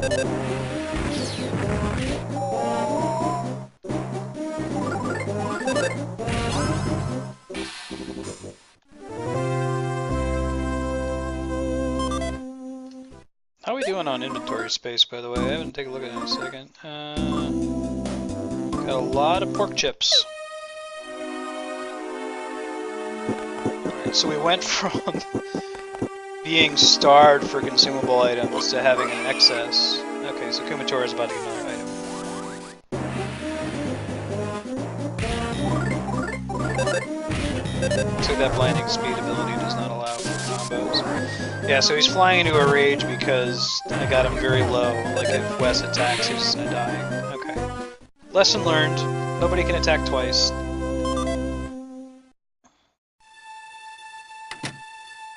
How are we doing on inventory space, by the way? I haven't taken a look at it in a second. Got a lot of pork chips. Alright, so we went from being starved for consumable items to having an excess. Okay, so Kumatora is about to get another item. So that blinding speed ability does not allow for combos. Yeah, so he's flying into a rage because I got him very low. Like if Wes attacks, he's gonna die. Okay. Lesson learned. Nobody can attack twice.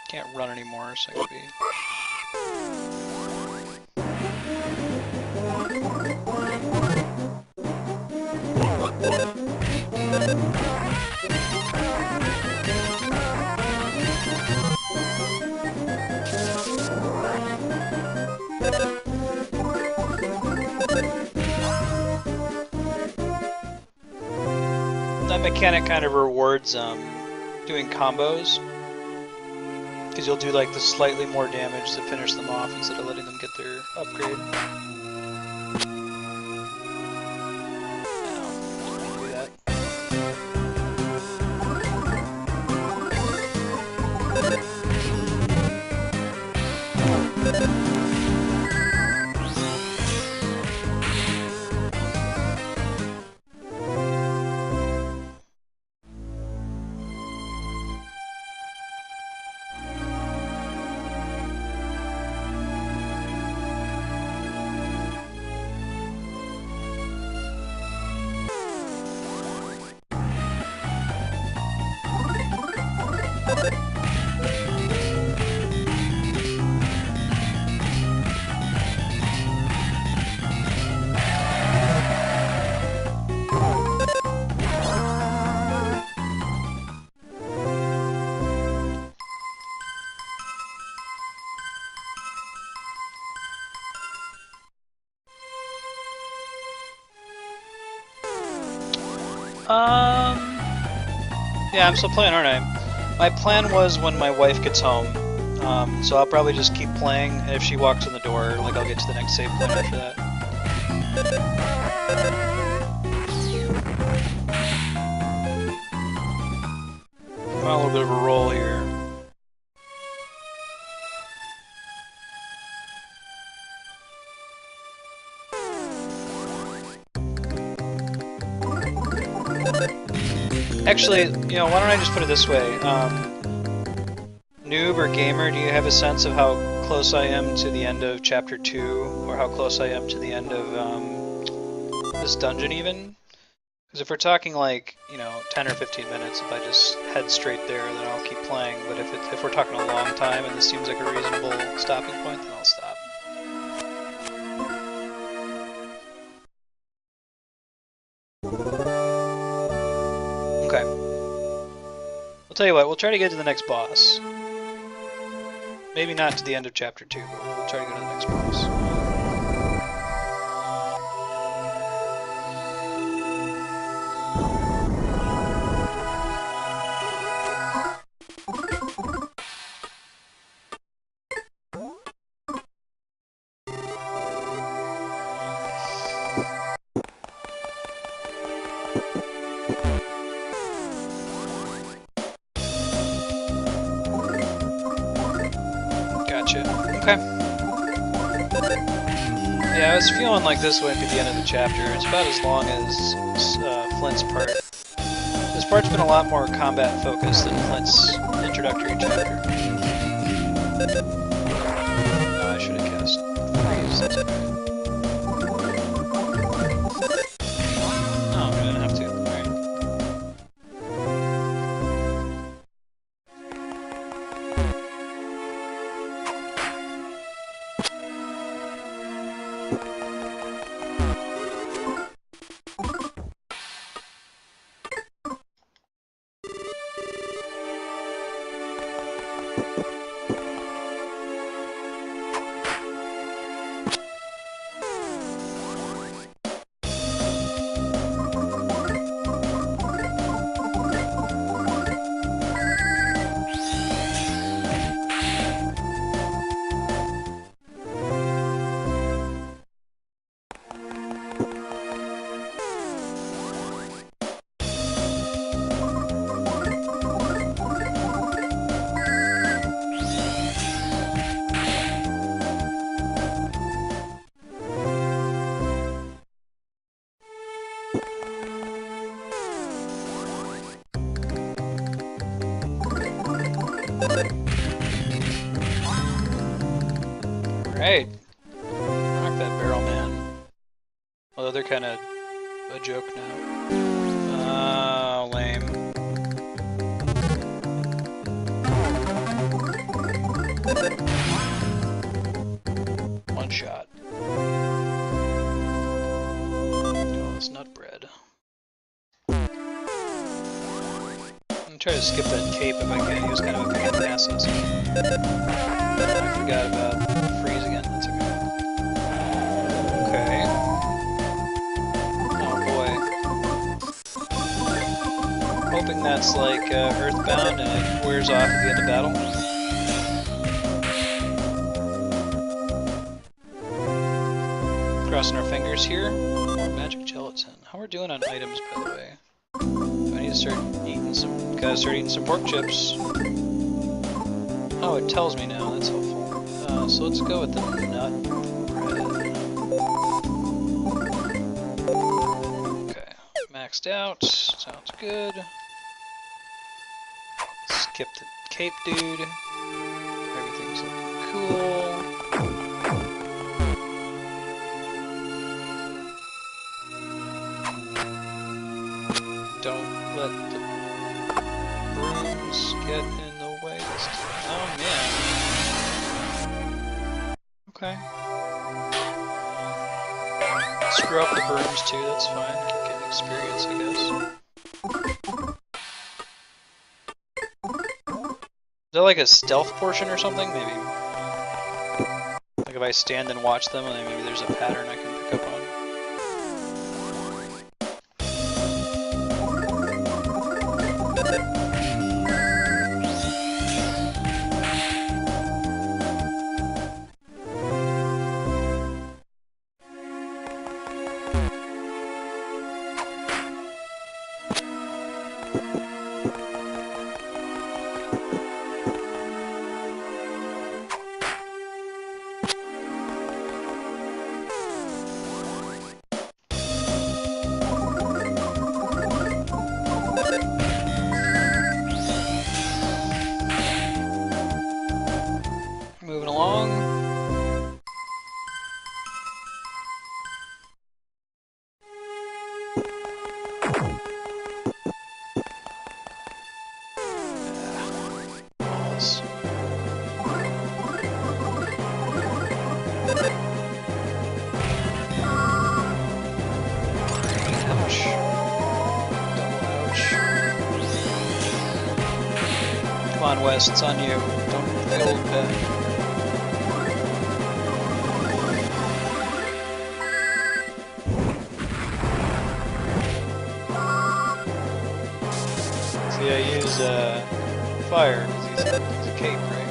Can't run anymore, so I could be... That mechanic kind of rewards doing combos, because you'll do like the slightly more damage to finish them off instead of letting them get their upgrade. Yeah, I'm still playing, aren't I? My plan was when my wife gets home, so I'll probably just keep playing, and if she walks in the door, like I'll get to the next save point after that. I'm on a little bit of a roll here. Actually, you know, why don't I just put it this way? Noob or gamer, do you have a sense of how close I am to the end of Chapter 2, or how close I am to the end of this dungeon even? Because if we're talking like, you know, 10 or 15 minutes, if I just head straight there, then I'll keep playing. But if we're talking a long time and this seems like a reasonable stopping point, then I'll stop. Okay. I'll tell you what, we'll try to get to the next boss. Maybe not to the end of Chapter 2, but we'll try to go to the next boss. Okay. Yeah, I was feeling like this went to the end of the chapter. It's about as long as Flint's part. This part's been a lot more combat focused than Flint's introductory chapter. I should have cast. Oh, I didn't have to. Alright. Rock that barrel, man. Although they're kind of a joke now. Lame. One shot. Oh, it's nut bread. I'm gonna try to skip that cape if I can. He was kind of a pain in the ass. I forgot about freeze again. That's okay. Okay. Oh boy. Hoping that's like Earthbound and it wears off at the end of battle. Crossing our fingers here. More magic gelatin. How we're doing on items, by the way? Do I need to start eating some? Gotta start eating some pork chips. Oh, it tells me now. That's helpful. So let's go with the nut bread. Okay, maxed out. Sounds good. Skip the cape, dude. Everything's looking cool. Don't let the brooms get in the way this time. Oh man. Okay. Screw up the brooms too, that's fine. Keep getting experience, I guess. Is that like a stealth portion or something? Maybe. Like if I stand and watch them, and then maybe there's a pattern I can pick up on. Moving along. Balls. Ouch. Double ouch. Come on, Wes, it's on you. Don't feel bad. See, I use fire because he's a cape, right?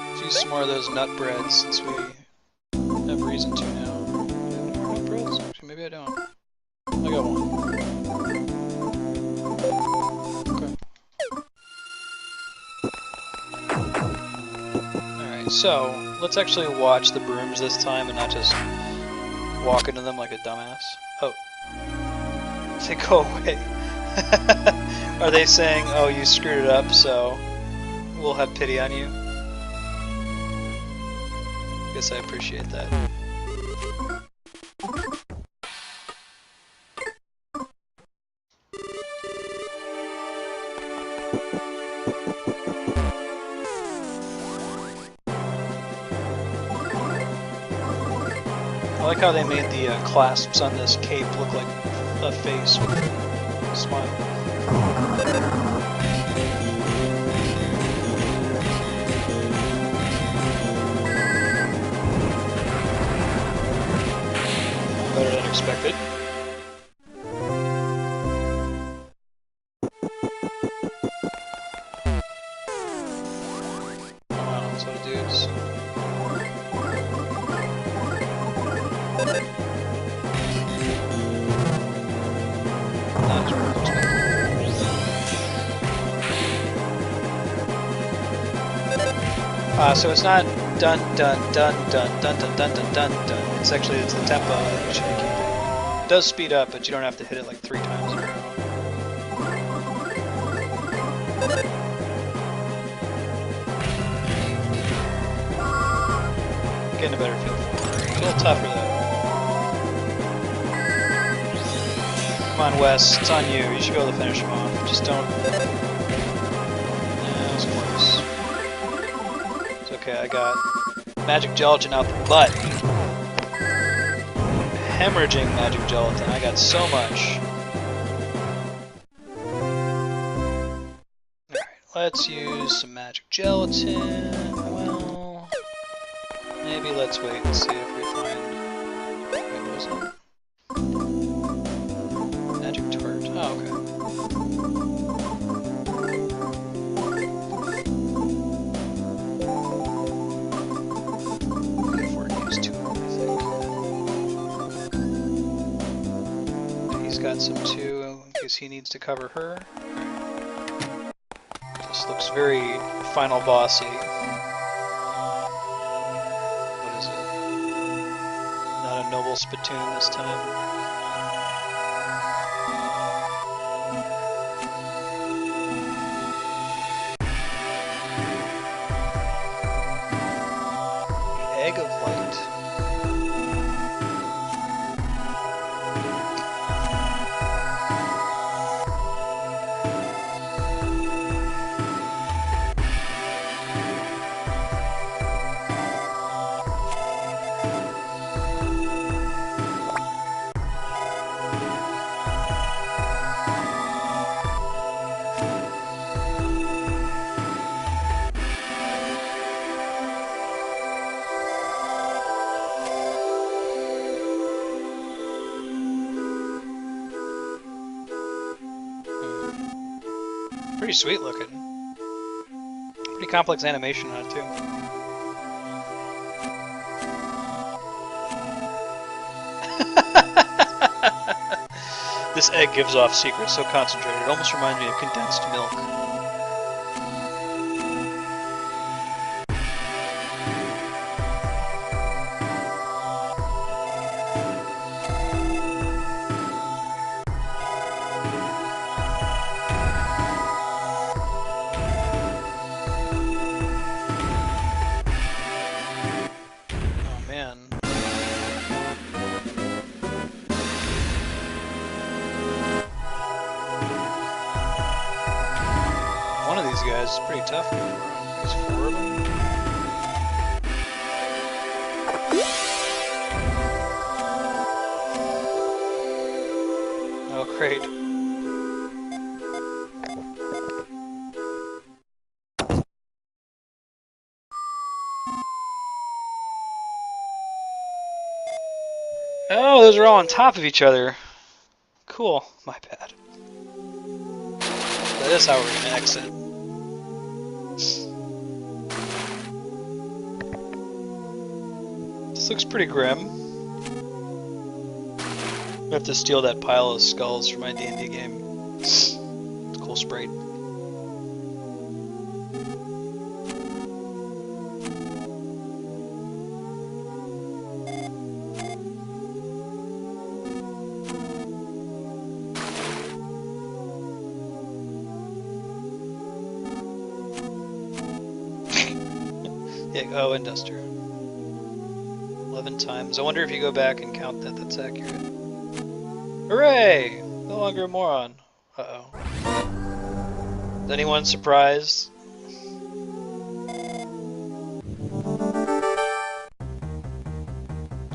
Let's use some more of those nut breads since we have reason to now. Do I have more nut breads? Actually, maybe I don't. I got one. So, let's actually watch the brooms this time and not just walk into them like a dumbass. Oh. They go away. Are they saying, oh, you screwed it up, so we'll have pity on you? Guess I appreciate that. I like how they made the clasps on this cape look like a face with a smile. Better than expected. Oh wow, that's what it is. So it's not dun dun dun dun dun dun dun dun dun dun. It's the tempo that you should be keeping. It does speed up, but you don't have to hit it like 3 times in a row. Getting a better feel for it. It's a little tougher though. Come on, Wes. It's on you. You should be able to finish him off. Just don't. Yeah, that was close. It's okay. I got magic gelatin out the butt. Hemorrhaging magic gelatin. I got so much. Alright, let's use some magic gelatin. Well, maybe let's wait and see if we find. What was it? Magic tart. Oh, okay. Got some too, in case he needs to cover her. This looks very final bossy. What is it? Not a noble spittoon this time. The Egg of Light. Pretty sweet looking. Pretty complex animation on it too. This egg gives off secrets so concentrated. It almost reminds me of condensed milk. Guys, it's pretty tough. There's 4 of them. Oh, great. Oh, those are all on top of each other. Cool. My bad. That is how we're gonna exit. This looks pretty grim. I have to steal that pile of skulls for my D&D game. It's a cool sprite. Yeah, oh, and Duster. 11 times. I wonder if you go back and count that, that's accurate. Hooray! No longer a moron. Uh-oh. Is anyone surprised?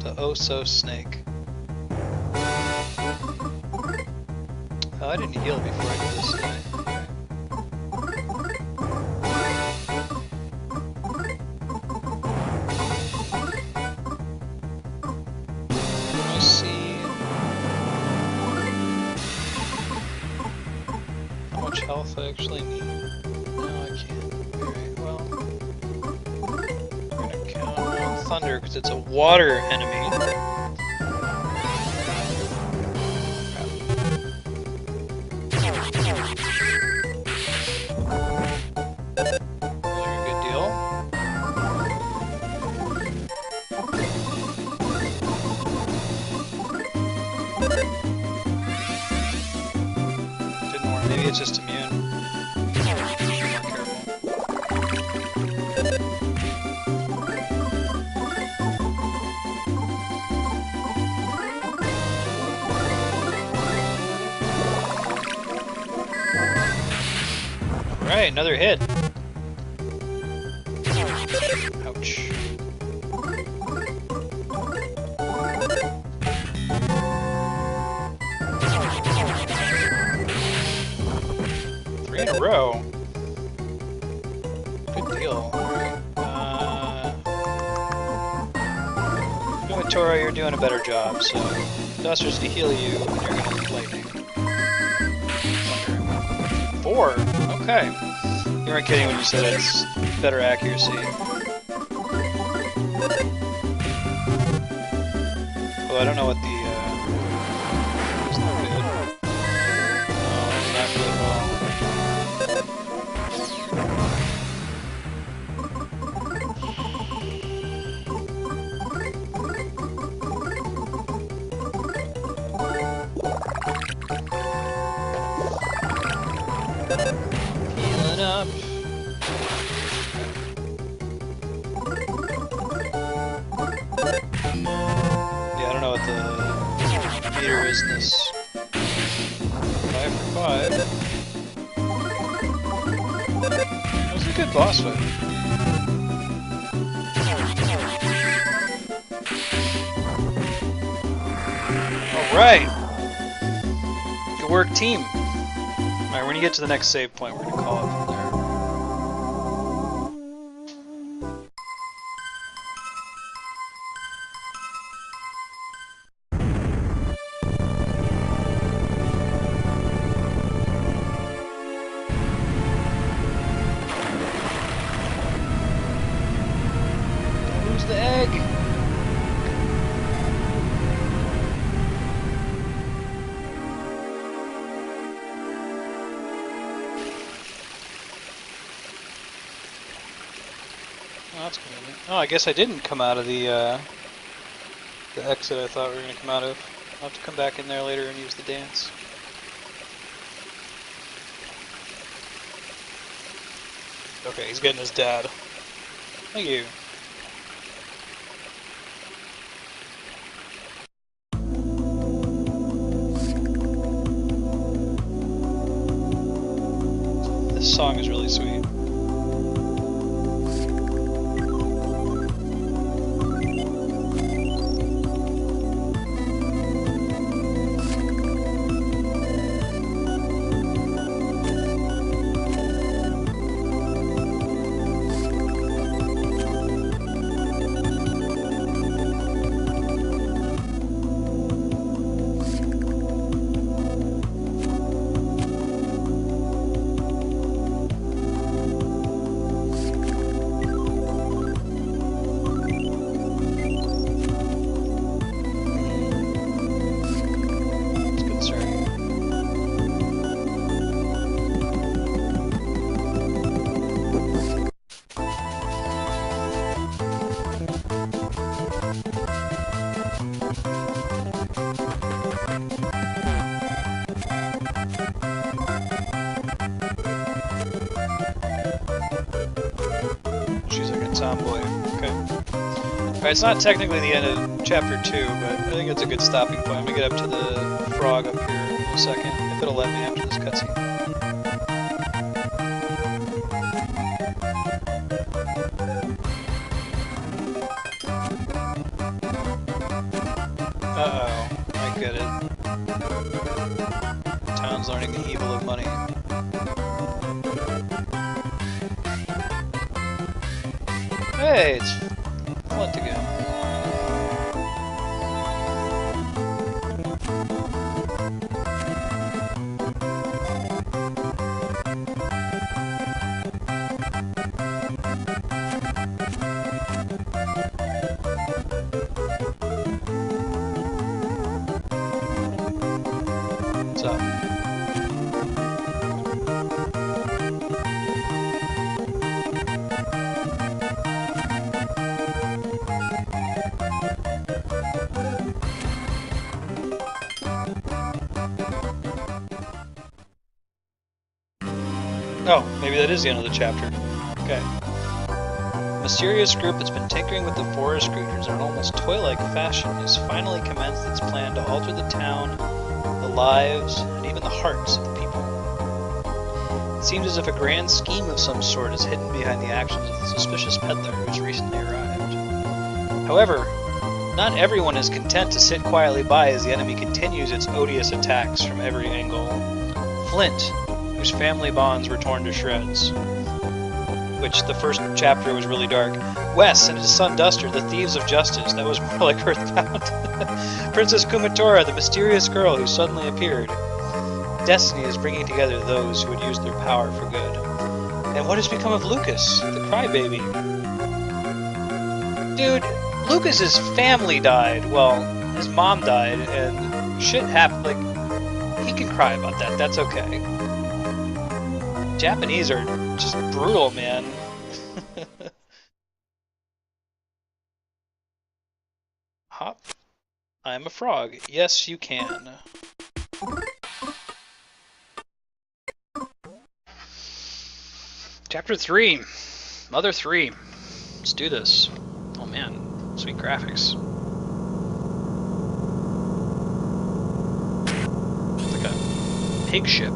The oh-so snake. Oh, I didn't heal before I did this, did I? Health I actually need. No, I can't. Alright, well. We're gonna count on Thunder because it's a water enemy. Another good deal. Didn't work. Maybe it's just immune. Be more careful. Alright, another hit. Ouch. Three in a row. Good deal. Alright. Toro, you're doing a better job, so Duster's to heal you, and you're gonna need lightning. 4? Okay. You weren't kidding when you said it's better accuracy. Oh, I don't know what the, it's not good. No, it's not good at all. Healing up. Yeah, I don't know what the meter is in this. 5 for 5. That was a good boss fight. Alright! Good work, team! Alright, when you get to the next save point, we're gonna call it from there. Don't lose the egg! Oh, that's convenient. Oh, I guess I didn't come out of the exit I thought we were going to come out of. I'll have to come back in there later and use the dance. Okay, he's getting his dad. Thank you. This song is really sweet. She's like a tomboy. Okay. Alright, it's not technically the end of chapter 2, but I think it's a good stopping point. I'm gonna get up to the frog up here in a second, if it'll let me after this cutscene. Uh-oh, I get it. Town's learning the evil of money. Hey, it's Flint again. What's up? Oh, maybe that is the end of the chapter. Okay. A mysterious group that's been tinkering with the forest creatures in an almost toy-like fashion has finally commenced its plan to alter the town, the lives, and even the hearts of the people. It seems as if a grand scheme of some sort is hidden behind the actions of the suspicious peddler who's recently arrived. However, not everyone is content to sit quietly by as the enemy continues its odious attacks from every angle. Flint, whose family bonds were torn to shreds, which the first chapter was really dark. Wes and his son Duster, the thieves of justice, that was more like Earthbound. Princess Kumatora, the mysterious girl who suddenly appeared. Destiny is bringing together those who would use their power for good. And what has become of Lucas, the crybaby? Dude, Lucas's family died. Well, his mom died, and shit happened. Like, he can cry about that. That's okay. Japanese are just brutal, man. Hop. I'm a frog. Yes, you can. Chapter 3. Mother 3. Let's do this. Oh man, sweet graphics. It's like a pig ship.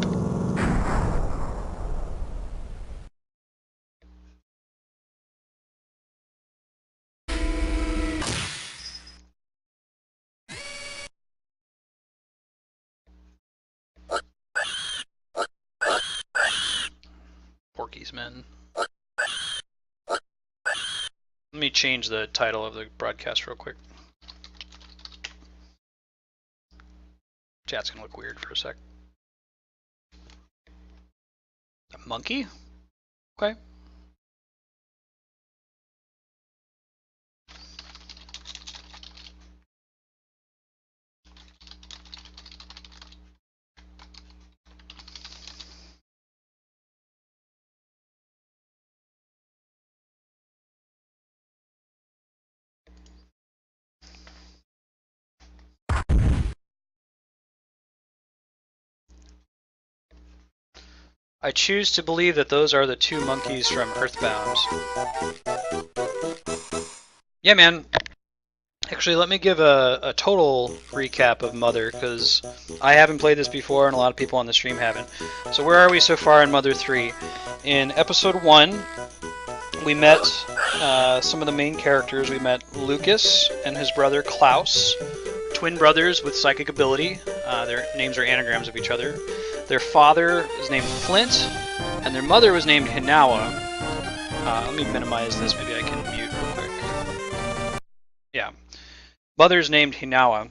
Porky's Men. Let me change the title of the broadcast real quick. Chat's gonna look weird for a sec. A monkey? Okay. I choose to believe that those are the two monkeys from Earthbound. Yeah, man. Actually, let me give a total recap of Mother, because I haven't played this before and a lot of people on the stream haven't. So where are we so far in Mother 3? In Episode 1, we met some of the main characters. We met Lucas and his brother Klaus, twin brothers with psychic ability. Their names are anagrams of each other. Their father is named Flint, and their mother was named Hinawa. Let me minimize this. Maybe I can mute real quick. Yeah. Mother's named Hinawa.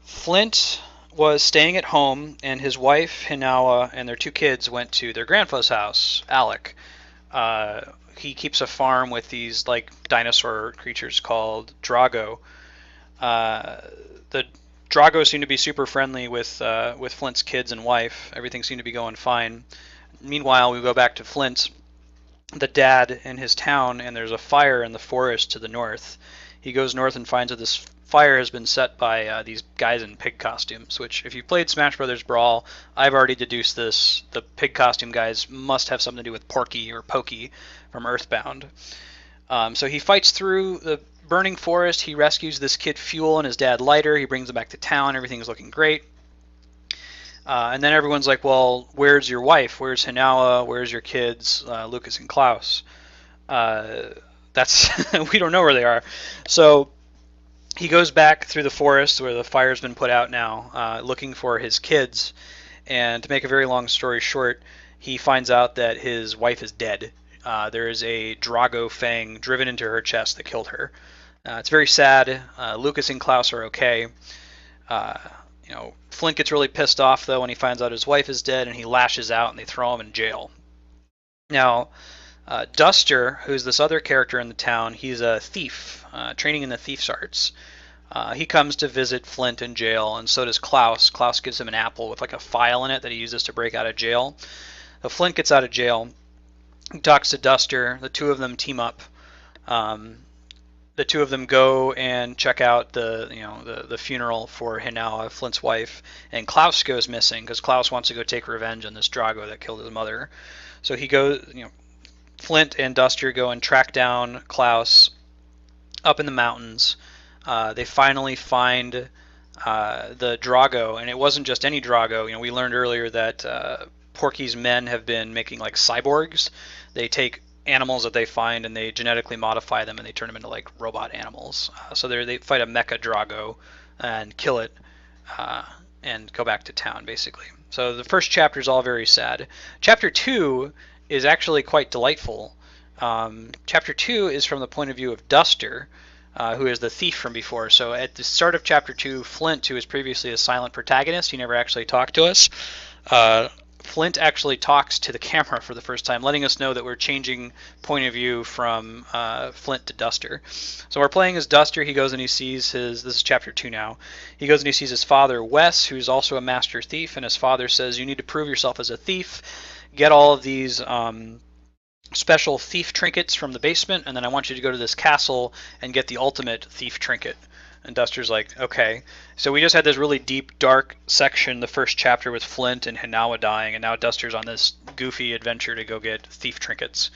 Flint was staying at home, and his wife, Hinawa, and their two kids went to their grandpa's house, Alec. He keeps a farm with these like dinosaur creatures called Drago. The Drago seem to be super friendly with Flint's kids and wife. Everything seemed to be going fine. Meanwhile, we go back to Flint, the dad, in his town, and there's a fire in the forest to the north. He goes north and finds that this fire has been set by these guys in pig costumes, which, if you played Smash Brothers Brawl, I've already deduced this. The pig costume guys must have something to do with Porky or Pokey from Earthbound. So he fights through the burning forest. He rescues this kid Fuel and his dad Lighter. He brings them back to town. Everything's looking great. And then everyone's like, well, where's your wife? Where's Hinawa? Where's your kids, Lucas and Klaus? We don't know where they are. So he goes back through the forest where the fire's been put out now, looking for his kids. And to make a very long story short, he finds out that his wife is dead. There is a Drago fang driven into her chest that killed her. It's very sad. Lucas and Klaus are okay. Flint gets really pissed off, though, when he finds out his wife is dead, and he lashes out, and they throw him in jail. Now, Duster, who's this other character in the town, he's a thief, training in the thief's arts. He comes to visit Flint in jail, and so does Klaus. Klaus gives him an apple with like a file in it that he uses to break out of jail. So Flint gets out of jail. He talks to Duster. The two of them team up. the two of them go and check out the funeral for Hinawa, Flint's wife, and Klaus goes missing because Klaus wants to go take revenge on this Drago that killed his mother. So he goes, Flint and Duster go and track down Klaus up in the mountains. They finally find the Drago, and it wasn't just any Drago. We learned earlier that Porky's men have been making like cyborgs. They take animals that they find and they genetically modify them and they turn them into like robot animals. So they fight a mecha Drago and kill it and go back to town basically. So the first chapter is all very sad. Chapter 2 is actually quite delightful. Chapter 2 is from the point of view of Duster, who is the thief from before. So at the start of chapter 2, Flint, who was previously a silent protagonist, he never actually talked to us. Flint actually talks to the camera for the first time, letting us know that we're changing point of view from Flint to Duster. So we're playing as Duster. He goes and he sees this is chapter 2 now, he goes and he sees his father, Wes, who's also a master thief, and his father says, you need to prove yourself as a thief, get all of these special thief trinkets from the basement, and then I want you to go to this castle and get the ultimate thief trinket. And Duster's like, okay. So we just had this really deep, dark section, the first chapter with Flint and Hinawa dying, and now Duster's on this goofy adventure to go get thief trinkets.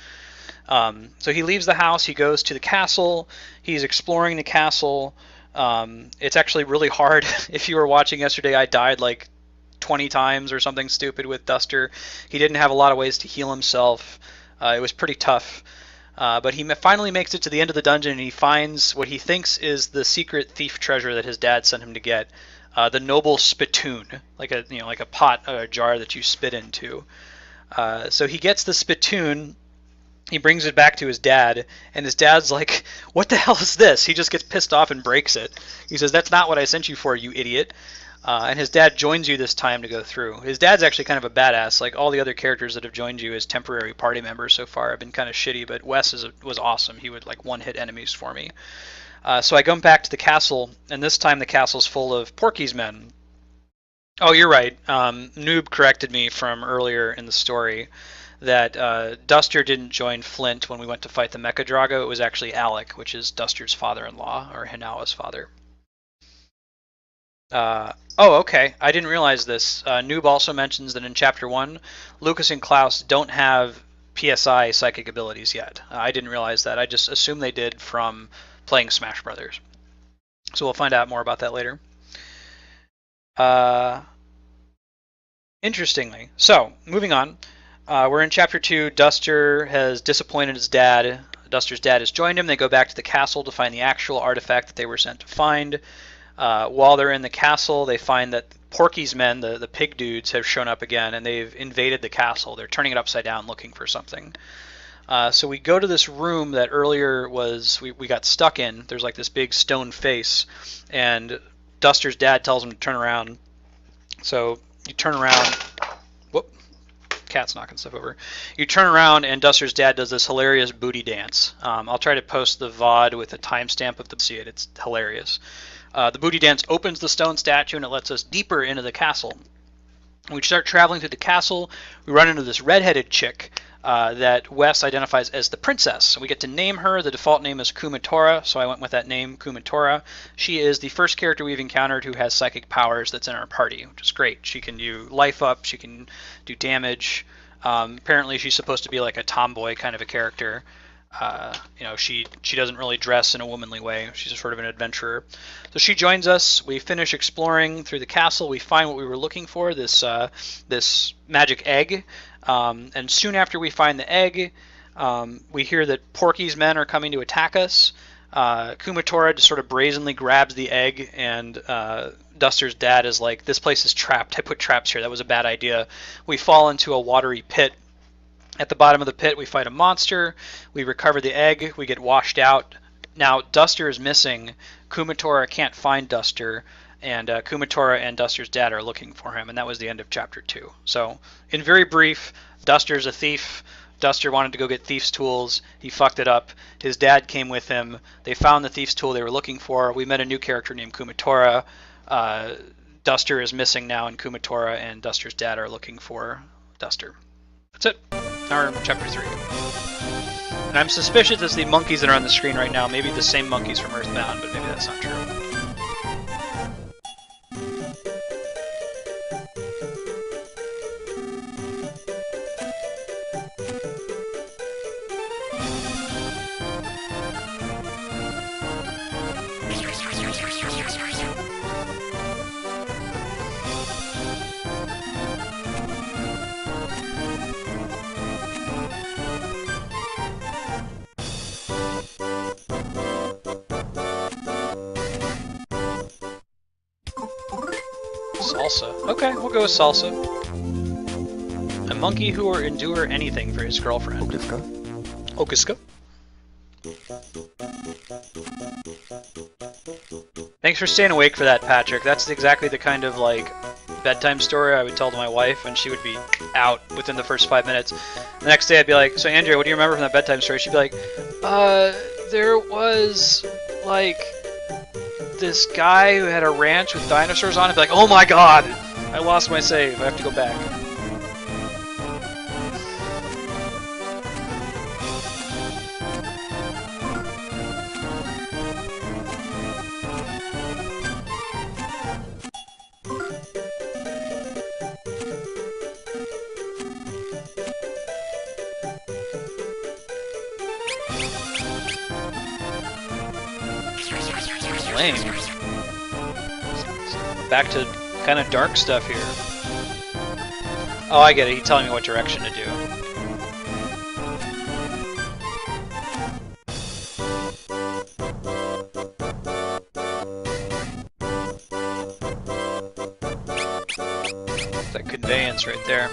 So he leaves the house, he goes to the castle, he's exploring the castle. It's actually really hard. If you were watching yesterday, I died like 20 times or something stupid with Duster. He didn't have a lot of ways to heal himself. It was pretty tough. But he finally makes it to the end of the dungeon and he finds what he thinks is the secret thief treasure that his dad sent him to get, the noble spittoon, like a pot or a jar that you spit into. So he gets the spittoon, he brings it back to his dad, and his dad's like, "What the hell is this?" He just gets pissed off and breaks it. He says, "That's not what I sent you for, you idiot." And his dad joins you this time to go through. His dad's actually kind of a badass. Like all the other characters that have joined you as temporary party members so far have been kind of shitty, but Wes was awesome. He would like one-hit enemies for me. So I go back to the castle, and this time the castle's full of Porky's men. Oh, you're right. Noob corrected me from earlier in the story that Duster didn't join Flint when we went to fight the Mecha Drago. It was actually Alec, which is Duster's father-in-law, or Hinawa's father. Oh, okay. I didn't realize this. Noob also mentions that in Chapter 1, Lucas and Klaus don't have PSI psychic abilities yet. I didn't realize that. I just assumed they did from playing Smash Brothers. So we'll find out more about that later. Interestingly. So, moving on. We're in Chapter 2. Duster has disappointed his dad. Duster's dad has joined him. They go back to the castle to find the actual artifact that they were sent to find. While they're in the castle, they find that Porky's men, the pig dudes, have shown up again, and they've invaded the castle. They're turning it upside down looking for something. So we go to this room that earlier we got stuck in. There's like this big stone face, and Duster's dad tells him to turn around. So you turn around. Whoop. Cat's knocking stuff over. You turn around, and Duster's dad does this hilarious booty dance. I'll try to post the VOD with a timestamp of see it. It's hilarious. The booty dance opens the stone statue and it lets us deeper into the castle. We start traveling through the castle. We run into this redheaded chick that Wes identifies as the princess. We get to name her. The default name is Kumatora, so I went with that name, Kumatora. She is the first character we've encountered who has psychic powers that's in our party, which is great. She can do life up, she can do damage. Apparently she's supposed to be like a tomboy kind of a character. She doesn't really dress in a womanly way. She's sort of an adventurer. So she joins us. We finish exploring through the castle. We find what we were looking for, this magic egg. And soon after we find the egg, we hear that Porky's men are coming to attack us. Kumatora just sort of brazenly grabs the egg, and Duster's dad is like, "This place is trapped. I put traps here. That was a bad idea." We fall into a watery pit. At the bottom of the pit, we fight a monster. We recover the egg. We get washed out. Now, Duster is missing. Kumatora can't find Duster, and Kumatora and Duster's dad are looking for him, and that was the end of Chapter 2. So, in very brief, Duster's a thief. Duster wanted to go get thief's tools. He fucked it up. His dad came with him. They found the thief's tool they were looking for. We met a new character named Kumatora. Duster is missing now, and Kumatora and Duster's dad are looking for Duster. That's it. Or chapter 3. And I'm suspicious it's the monkeys that are on the screen right now. Maybe the same monkeys from Earthbound, but maybe that's not true. Salsa. Okay, we'll go with Salsa. A monkey who will endure anything for his girlfriend. Okiska. Thanks for staying awake for that, Patrick. That's exactly the kind of, like, bedtime story I would tell to my wife, and she would be out within the first 5 minutes. The next day I'd be like, so Andrea, what do you remember from that bedtime story? She'd be like, there was, like, this guy who had a ranch with dinosaurs on it. I'd be like, oh my god! I lost my save. I have to go back. Lame. Back to kind of dark stuff here. Oh, I get it. He's telling me what direction to do. That conveyance right there.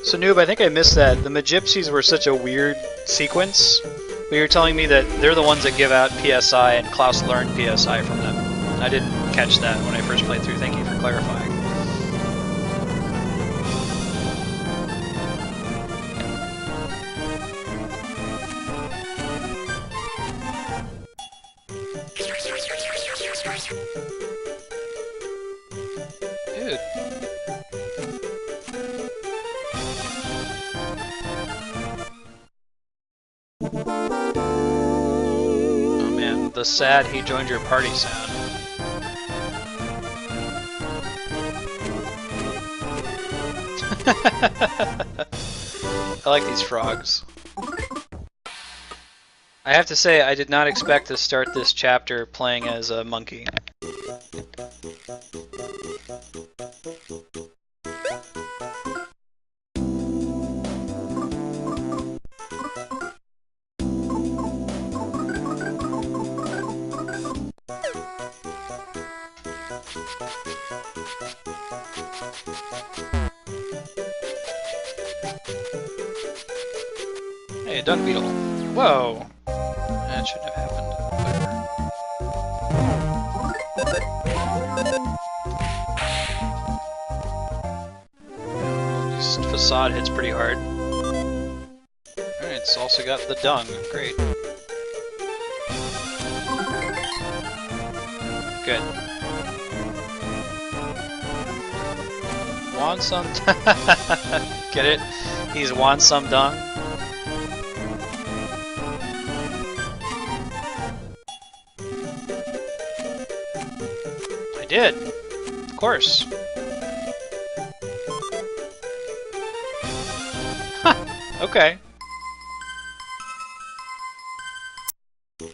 So Noob, I think I missed that. The Magypsies were such a weird sequence. But you're telling me that they're the ones that give out PSI and Klaus learned PSI from them. I didn't catch that when I first played through. Thank you for clarifying. Dude. Oh man, the sad he joined your party sound. I like these frogs. I have to say, I did not expect to start this chapter playing as a monkey. Hey, a dung beetle. Whoa! That shouldn't have happened. This facade hits pretty hard. Alright, it's also got the dung. Great. Good. Want some? Get it? He's want some dung? I did. Of course. Okay.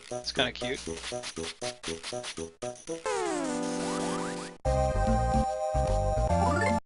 That's kind of cute.